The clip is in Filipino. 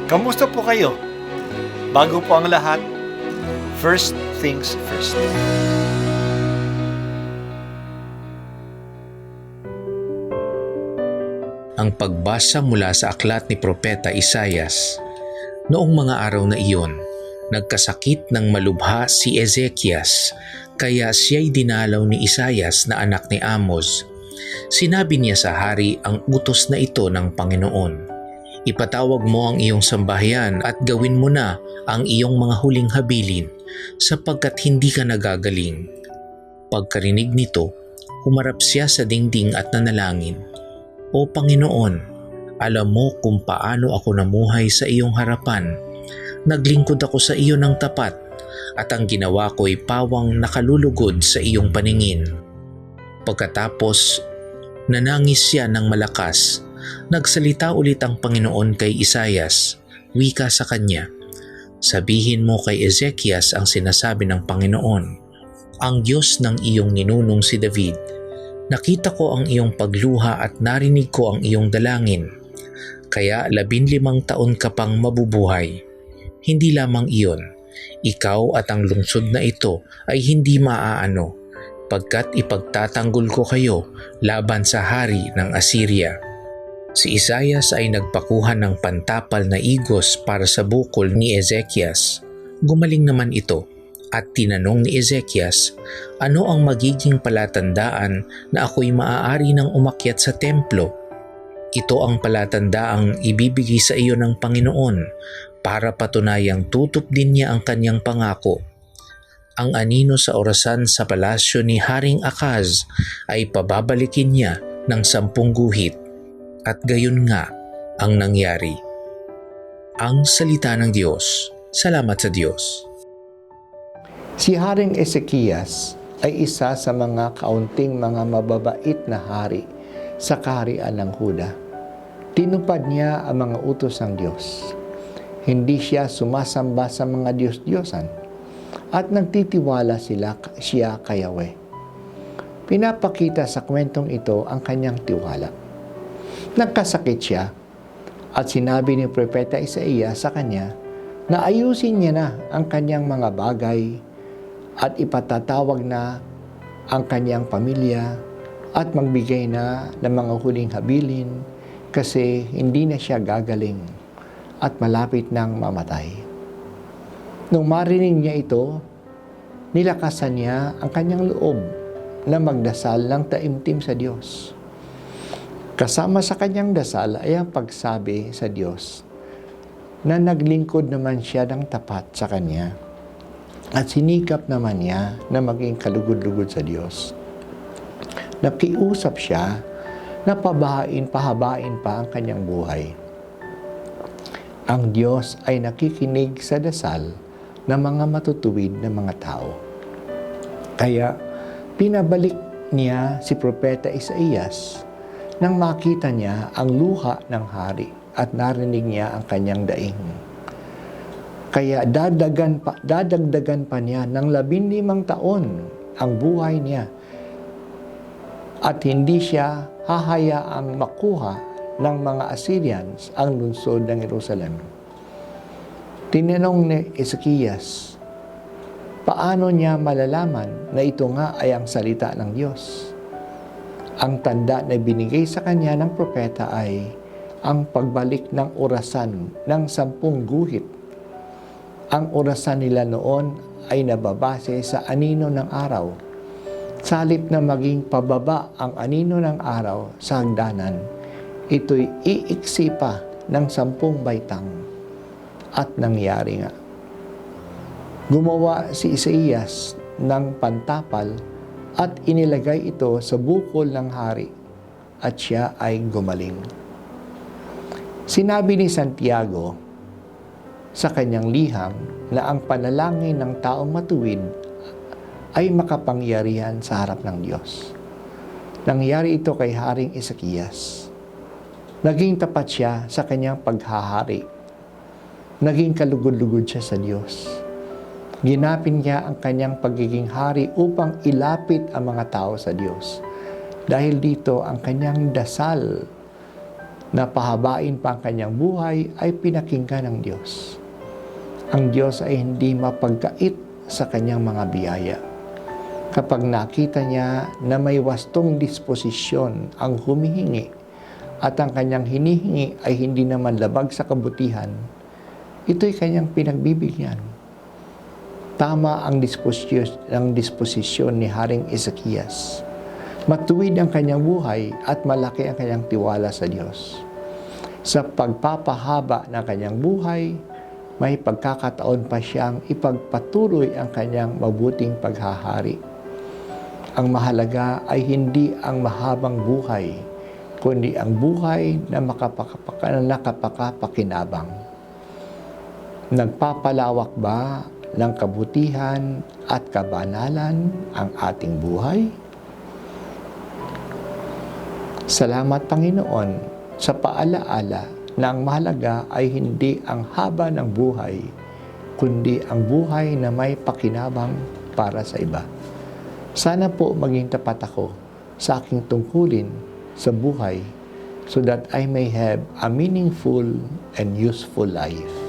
Kamusta po kayo? Bago po ang lahat, first things first. Ang pagbasa mula sa aklat ni Propeta Isaias. Noong mga araw na iyon, nagkasakit ng malubha si Ezekias, kaya siya'y dinalaw ni Isaias na anak ni Amos. Sinabi niya sa hari ang utos na ito ng Panginoon. Ipatawag mo ang iyong sambahayan at gawin mo na ang iyong mga huling habilin, sapagkat hindi ka nagagaling. Pagkarinig nito, humarap siya sa dingding at nanalangin. O Panginoon, alam mo kung paano ako namuhay sa iyong harapan. Naglingkod ako sa iyo ng tapat, at ang ginawa ko'y pawang nakalulugod sa iyong paningin. Pagkatapos, nanangis siya ng malakas. Nagsalita ulit ang Panginoon kay Isaias, wika sa kanya, sabihin mo kay Ezekias ang sinasabi ng Panginoon, ang Diyos ng iyong ninunong si David. Nakita ko ang iyong pagluha at narinig ko ang iyong dalangin. Kaya 15 taon ka pang mabubuhay. Hindi lamang iyon, ikaw at ang lungsod na ito ay hindi maaano, pagkat ipagtatanggol ko kayo laban sa hari ng Assyria. Si Isaias ay nagpakuha ng pantapal na igos para sa bukol ni Ezekias. Gumaling naman ito at tinanong ni Ezekias, ano ang magiging palatandaan na ako'y maaari ng umakyat sa templo? Ito ang palatandaang ibibigay sa iyo ng Panginoon para patunayang tutup din niya ang kanyang pangako. Ang anino sa orasan sa palasyo ni Haring Akaz ay pababalikin niya ng 10 guhit. At gayon nga ang nangyari. Ang salita ng Diyos. Salamat sa Diyos. Si Haring Ezekias ay isa sa mga kaunting mga mababait na hari sa kaharian ng Huda. Tinupad niya ang mga utos ng Diyos. Hindi siya sumasamba sa mga Diyos-Diyosan at nagtitiwala siya kay Yahweh. Pinapakita sa kwentong ito ang kanyang tiwala. Nagkasakit siya at sinabi ni Propeta Isaias sa kanya na ayusin niya na ang kanyang mga bagay at ipatatawag na ang kanyang pamilya at magbigay na ng mga huling habilin kasi hindi na siya gagaling at malapit nang mamatay. Nung marinig niya ito, nilakasan niya ang kanyang loob na magdasal ng taimtim sa Diyos. Kasama sa kanyang dasal ay ang pagsabi sa Diyos na naglingkod naman siya ng tapat sa Kanya at sinikap naman niya na maging kalugod-lugod sa Diyos. Nakiusap siya na pahabain pa ang kanyang buhay. Ang Diyos ay nakikinig sa dasal ng mga matutuwid na mga tao. Kaya pinabalik niya si Propeta Isaias nang makita niya ang luha ng hari at narinig niya ang kanyang daing. Kaya dadagdagan pa niya ng 15 taon ang buhay niya at hindi siya hahayaang makuha ng mga Assyrians ang lungsod ng Jerusalem. Tinanong ni Ezekias, paano niya malalaman na ito nga ay ang salita ng Diyos? Ang tanda na binigay sa kanya ng propeta ay ang pagbalik ng orasan ng 10 guhit. Ang orasan nila noon ay nababase sa anino ng araw. Sa halip na maging pababa ang anino ng araw sa hagdanan, ito'y iiksi pa ng 10 baitang. At nangyari nga. Gumawa si Isaias ng pantapal at inilagay ito sa bukol ng hari at siya ay gumaling. Sinabi ni Santiago sa kanyang liham na ang panalangin ng taong matuwid ay makapangyarihan sa harap ng Diyos. Nangyari ito kay Haring Ezekias. Naging tapat siya sa kanyang paghahari. Naging kalugod-lugod siya sa Diyos. Ginapin niya ang kanyang pagiging hari upang ilapit ang mga tao sa Diyos. Dahil dito ang kanyang dasal na pahabain pa ang kanyang buhay ay pinakinggan ng Diyos. Ang Diyos ay hindi mapagkait sa kanyang mga biyaya. Kapag nakita niya na may wastong disposisyon ang humihingi at ang kanyang hinihingi ay hindi naman labag sa kabutihan, ito'y kanyang pinagbibigyan. Tama ang disposisyon ni Haring Ezekias. Matuwid ang kanyang buhay at malaki ang kanyang tiwala sa Diyos. Sa pagpapahaba ng kanyang buhay, may pagkakataon pa siyang ipagpatuloy ang kanyang mabuting paghahari. Ang mahalaga ay hindi ang mahabang buhay, kundi ang buhay na nakapakapakinabang. Nagpapalawak ba ng kabutihan at kabanalan ang ating buhay? Salamat, Panginoon, sa paalaala na ang mahalaga ay hindi ang haba ng buhay, kundi ang buhay na may pakinabang para sa iba. Sana po maging tapat ako sa aking tungkulin sa buhay so that I may have a meaningful and useful life.